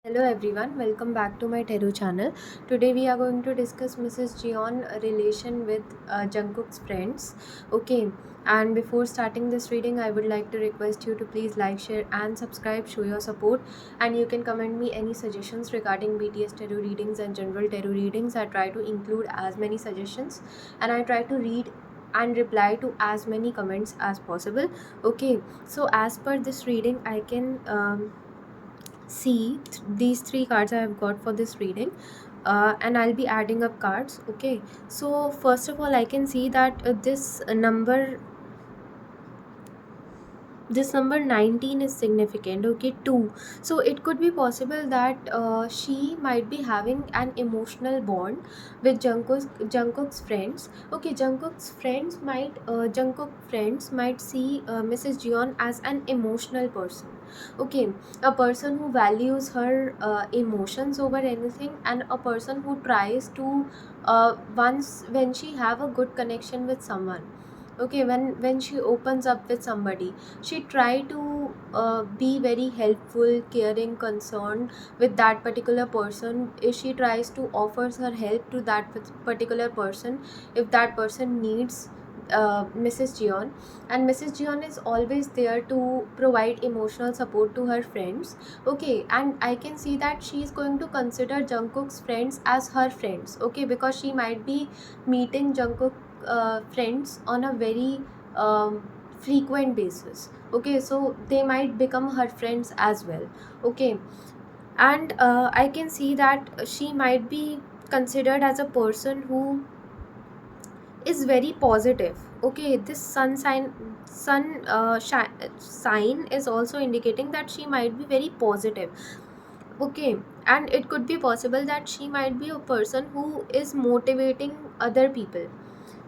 Hello everyone, welcome back to my Teru channel. Today we are going to discuss Mrs. Jeon relation with Jungkook's friends. Okay, and before starting this reading, I would like to request you to please like, share, and subscribe. Show your support, and you can comment me any suggestions regarding BTS Teru readings and general Teru readings. I try to include as many suggestions, and I try to read and reply to as many comments as possible. Okay, so as per this reading, I can see these three cards I have got for this reading, and I'll be adding up cards. Okay, so first of all, I can see that this number 19 is significant. Okay, 2. So it could be possible that she might be having an emotional bond with Jungkook's friends. Okay, Jungkook friends might see Mrs. Jeon as an emotional person. Okay, a person who values her emotions over anything, and a person who tries to once when she have a good connection with someone. Okay, when she opens up with somebody, she try to be very helpful, caring, concerned with that particular person. If she tries to offers her help to that particular person, if that person needs Mrs. Jeon, and Mrs. Jeon is always there to provide emotional support to her friends. Okay, and I can see that she is going to consider Jungkook's friends as her friends. Okay, because she might be meeting Jungkook friends on a very frequent basis. Okay, so they might become her friends as well. Okay, and I can see that she might be considered as a person who is very positive. Okay, this sign is also indicating that she might be very positive. Okay, and it could be possible that she might be a person who is motivating other people.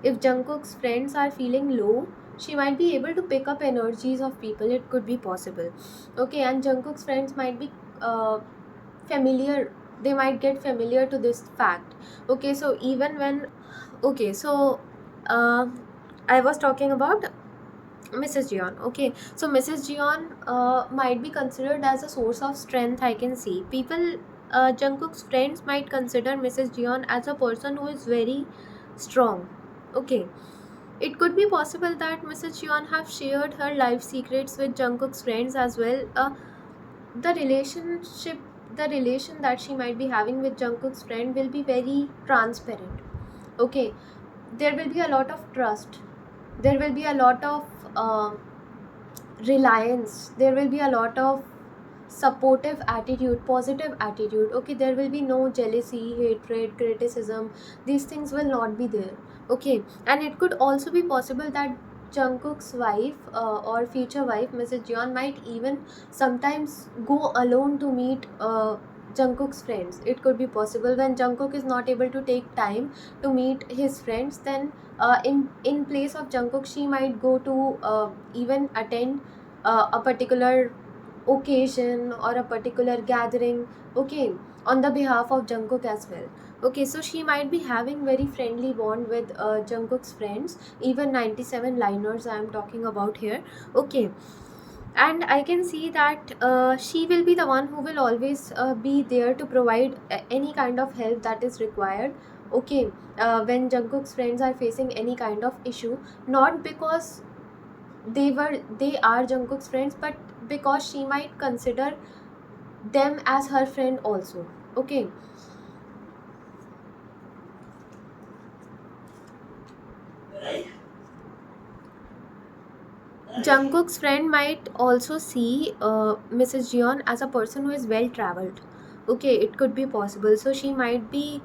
If Jungkook's friends are feeling low, she might be able to pick up energies of people. It could be possible. Okay, and Jungkook's friends might be familiar. They might get familiar to this fact. Okay, so even when okay, so uh, I was talking about Mrs. Jeon. Okay, so Mrs. Jeon might be considered as a source of strength. I can see people. Jungkook's friends might consider Mrs. Jeon as a person who is very strong. Okay, it could be possible that Mrs. Jeon have shared her life secrets with Jungkook's friends as well. The relationship, the relation that she might be having with Jungkook's friend will be very transparent. Okay, there will be a lot of trust. There will be a lot of reliance. There will be a lot of supportive attitude, positive attitude. Okay, there will be no jealousy, hatred, criticism. These things will not be there. Okay, and it could also be possible that Jungkook's wife or future wife Mrs. Jeon might even sometimes go alone to meet Jungkook's friends. It could be possible when Jungkook is not able to take time to meet his friends, then in place of Jungkook, she might go to even attend a particular occasion or a particular gathering. Okay, on the behalf of Jungkook as well. Okay, so she might be having very friendly bond with Jungkook's friends, even 97 liners I am talking about here. Okay, and I can see that she will be the one who will always be there to provide any kind of help that is required. Okay, when Jungkook's friends are facing any kind of issue, not because they are Jungkook's friends, but because she might consider them as her friend also. Okay, Jungkook's friend might also see Mrs. Jeon as a person who is well traveled. Okay, it could be possible. So she might be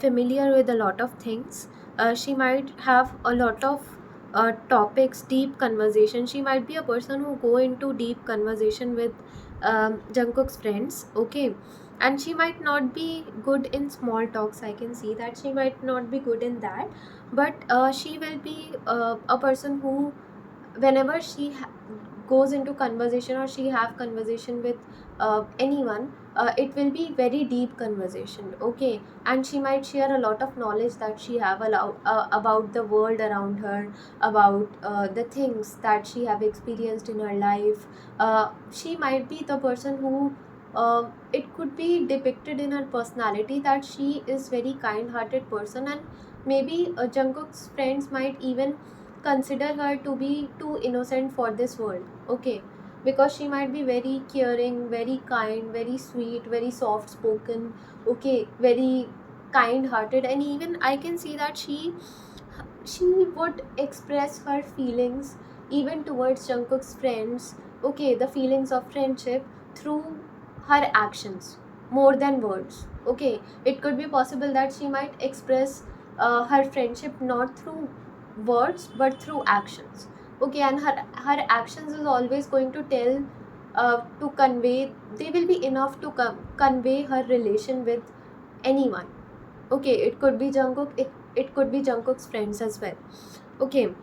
familiar with a lot of things. She might have a lot of topics, deep conversation. She might be a person who go into deep conversation with Jungkook's friends. Okay, and she might not be good in small talks. I can see that she might not be good in that, but she will be a person who whenever she goes into conversation or she have conversation with anyone, it will be very deep conversation. Okay, and she might share a lot of knowledge that she have about the world around her, about the things that she have experienced in her life. She might be the person who it could be depicted in her personality that she is very kind-hearted person, and maybe Jungkook's friends might even consider her to be too innocent for this world. Okay, because she might be very caring, very kind, very sweet, very soft spoken. Okay, very kind hearted, and even I can see that she would express her feelings even towards Jungkook's friends, okay, the feelings of friendship through her actions more than words. Okay, it could be possible that she might express her friendship not through words but through actions. Okay, and her actions is always going to tell, to convey, they will be enough to convey her relation with anyone. Okay, it could be Jungkook, it could be Jungkook's friends as well. Okay,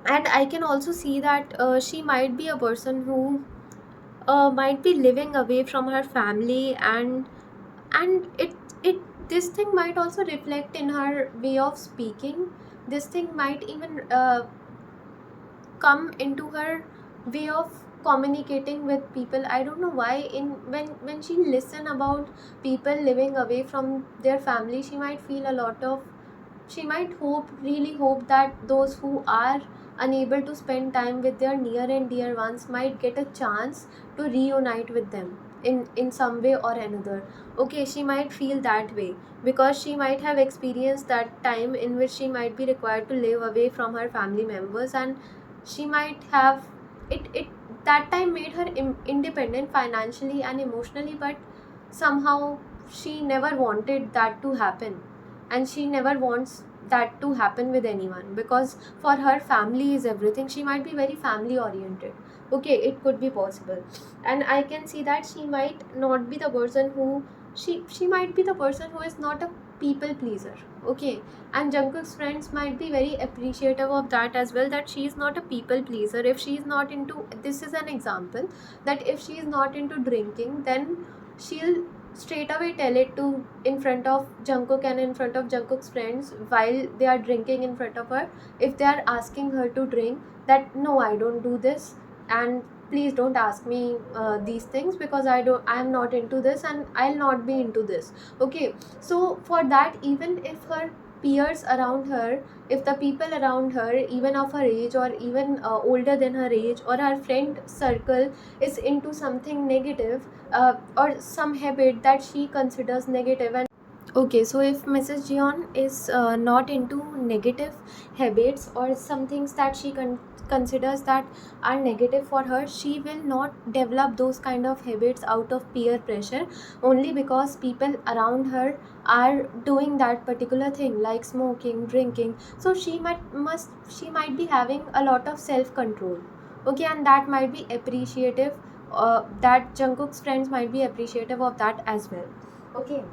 and I can also see that she might be a person who might be living away from her family, and it this thing might also reflect in her way of speaking. This thing might even come into her way of communicating with people. I don't know why, in when she listen about people living away from their family, she might feel a lot of, she might hope, really hope that those who are unable to spend time with their near and dear ones might get a chance to reunite with them in some way or another. Okay, she might feel that way because she might have experienced that time in which she might be required to live away from her family members, and she might have it that time made her independent financially and emotionally, but somehow she never wanted that to happen, and she never wants that to happen with anyone because for her family is everything. She might be very family oriented. Okay, it could be possible, and I can see that she might not be the person who, she might be the person who is not a people pleaser. Okay, and Jungkook's friends might be very appreciative of that as well, that she is not a people pleaser. If she is not into, this is an example, that if she is not into drinking, then she'll straight away tell it to in front of Jungkook and in front of Jungkook's friends while they are drinking in front of her. If they are asking her to drink, that no, I don't do this, and please don't ask me these things because I am not into this and I'll not be into this. Okay, so for that, even if her peers around her, if the people around her, even of her age or even older than her age, or her friend circle is into something negative, or some habit that she considers negative, and okay, so if Mrs. Jeon is not into negative habits or some things that she considers that are negative for her, she will not develop those kind of habits out of peer pressure, only because people around her are doing that particular thing like smoking, drinking. So she might be having a lot of self control. Okay, and that might be appreciative. That Jungkook's friends might be appreciative of that as well. Okay.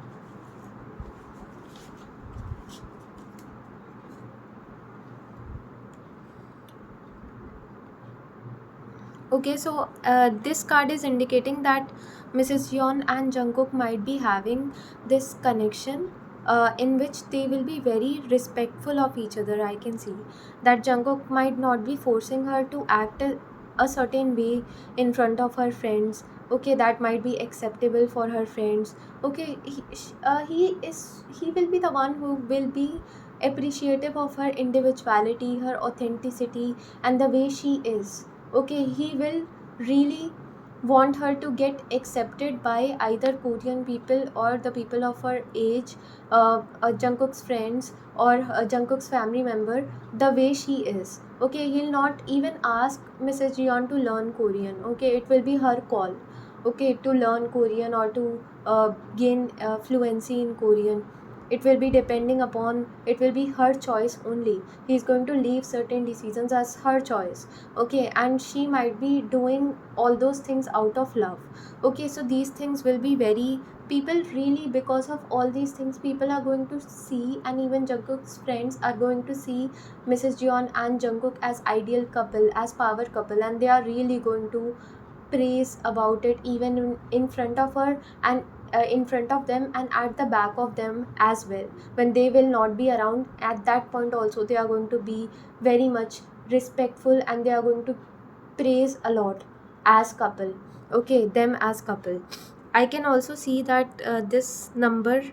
Okay, so this card is indicating that Mrs. Yeon and Jungkook might be having this connection in which they will be very respectful of each other. I can see that Jungkook might not be forcing her to act a certain way in front of her friends. Okay, that might be acceptable for her friends. Okay, he will be the one who will be appreciative of her individuality, her authenticity, and the way she is. Okay, he will really want her to get accepted by either Korean people or the people of her age, Jungkook's friends or Jungkook's family member, the way she is. Okay, he'll not even ask Mrs. Jeon to learn Korean. Okay, it will be her call. Okay, to learn Korean or to gain fluency in Korean. It will be depending upon, it will be her choice only. He's going to leave certain decisions as her choice. Okay, and she might be doing all those things out of love. Okay, so these things will be very, people really, because of all these things, people are going to see, and even Jungkook's friends are going to see Mrs. Jeon and Jungkook as ideal couple, as power couple, and they are really going to praise about it even in front of her, and in front of them and at the back of them as well. When they will not be around, at that point also they are going to be very much respectful, and they are going to praise a lot as couple. Okay, them as couple. I can also see that this number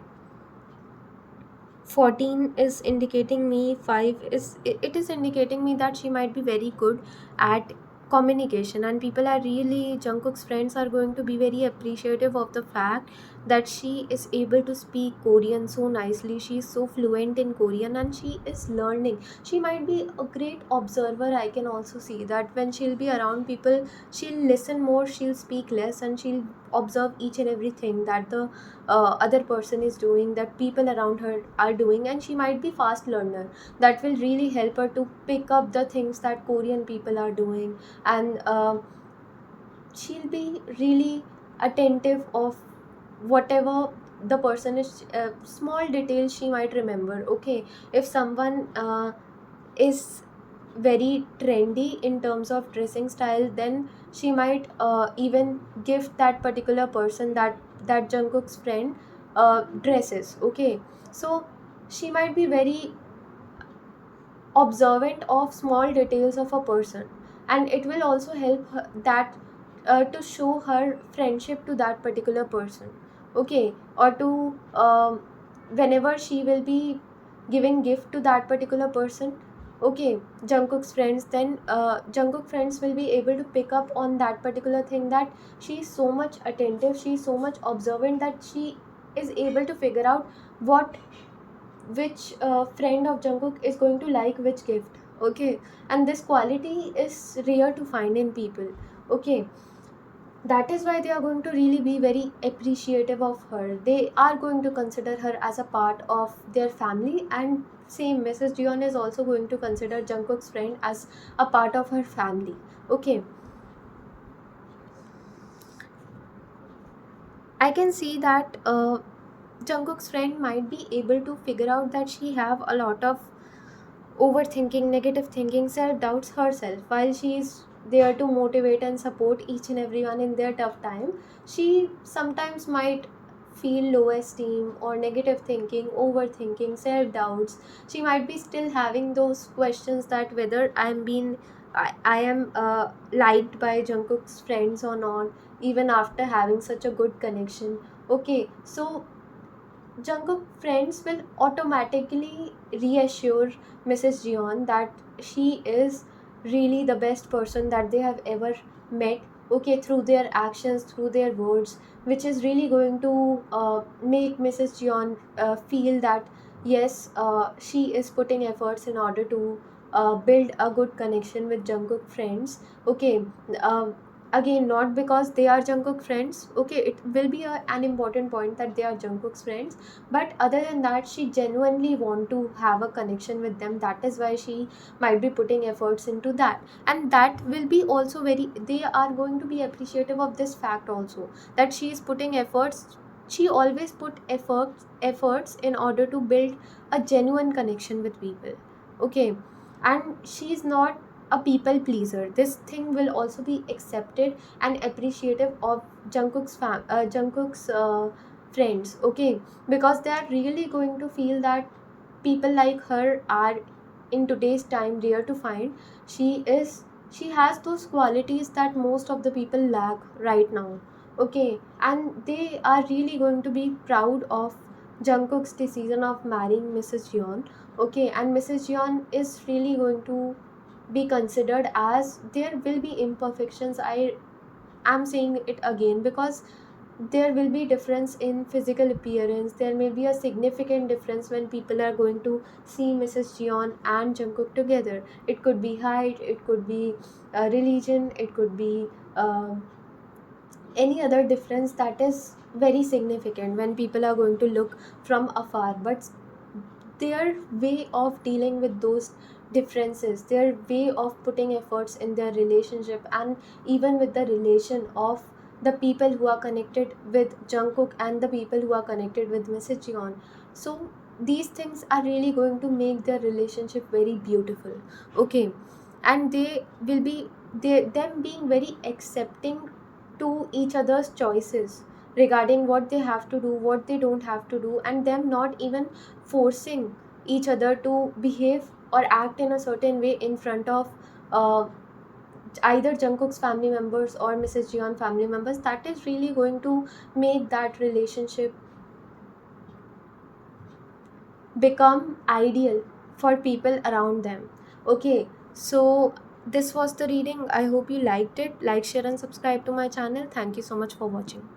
14 is indicating me, 5 is it is indicating me that she might be very good at communication, and people are really, Jungkook's friends are going to be very appreciative of the fact that she is able to speak Korean so nicely. She is so fluent in Korean and she is learning. She might be a great observer. I can also see that when she'll be around people, she'll listen more, she'll speak less, and she'll observe each and everything that the other person is doing, that people around her are doing, and she might be fast learner. That will really help her to pick up the things that Korean people are doing, and she'll be really attentive of whatever the person is, small details she might remember. Okay, if someone is very trendy in terms of dressing style, then she might even gift that particular person, that Jungkook's friend dresses. Okay, so she might be very observant of small details of a person, and it will also help her that to show her friendship to that particular person. Okay, or to whenever she will be giving gift to that particular person, okay, Jungkook's friends, then Jungkook friends will be able to pick up on that particular thing, that she is so much attentive, she is so much observant, that she is able to figure out what which friend of Jungkook is going to like which gift. Okay, and this quality is rare to find in people. Okay, that is why they are going to really be very appreciative of her. They are going to consider her as a part of their family, and same Mrs. Jeon is also going to consider Jungkook's friend as a part of her family. Okay, I can see that Jungkook's friend might be able to figure out that she have a lot of overthinking, negative thinking, self doubts herself. While she is there to motivate and support each and everyone in their tough time, she sometimes might feel low esteem or negative thinking, overthinking, self doubts. She might be still having those questions that whether I am liked by Jungkook's friends or not, even after having such a good connection. Okay, so Jungkook friends will automatically reassure Mrs. Jeon that she is really the best person that they have ever met. Okay, through their actions, through their words, which is really going to make Mrs. Jeon feel that yes, she is putting efforts in order to build a good connection with Jungkook friends. Okay, um, again, not because they are Jungkook friends. Okay, it will be an important point that they are Jungkook's friends, but other than that, she genuinely want to have a connection with them. That is why she might be putting efforts into that, and that will be also very, they are going to be appreciative of this fact also, that she is putting efforts. She always put efforts in order to build a genuine connection with people. Okay, and she is not a people pleaser. This thing will also be accepted and appreciative of Jungkook's friends. Okay, because they are really going to feel that people like her are in today's time rare to find. She has those qualities that most of the people lack right now. Okay, and they are really going to be proud of Jungkook's decision of marrying Mrs. Yeon. Okay, and Mrs. Yeon is really going to be considered, as there will be imperfections. I am saying it again because there will be difference in physical appearance. There may be a significant difference when people are going to see Mrs. Jeon and Jungkook together. It could be height, it could be religion, it could be any other difference that is very significant when people are going to look from afar. But their way of dealing with those differences, their way of putting efforts in their relationship, and even with the relation of the people who are connected with Jungkook and the people who are connected with Mrs. Jeon. So these things are really going to make their relationship very beautiful. Okay, and they will be, them being very accepting to each other's choices regarding what they have to do, what they don't have to do, and them not even forcing each other to behave or act in a certain way in front of uh, either Jungkook's family members or Mrs. Jiyeon family members, that is really going to make that relationship become ideal for people around them. Okay, so this was the reading. I hope you liked it. Like, share, and subscribe to my channel. Thank you so much for watching.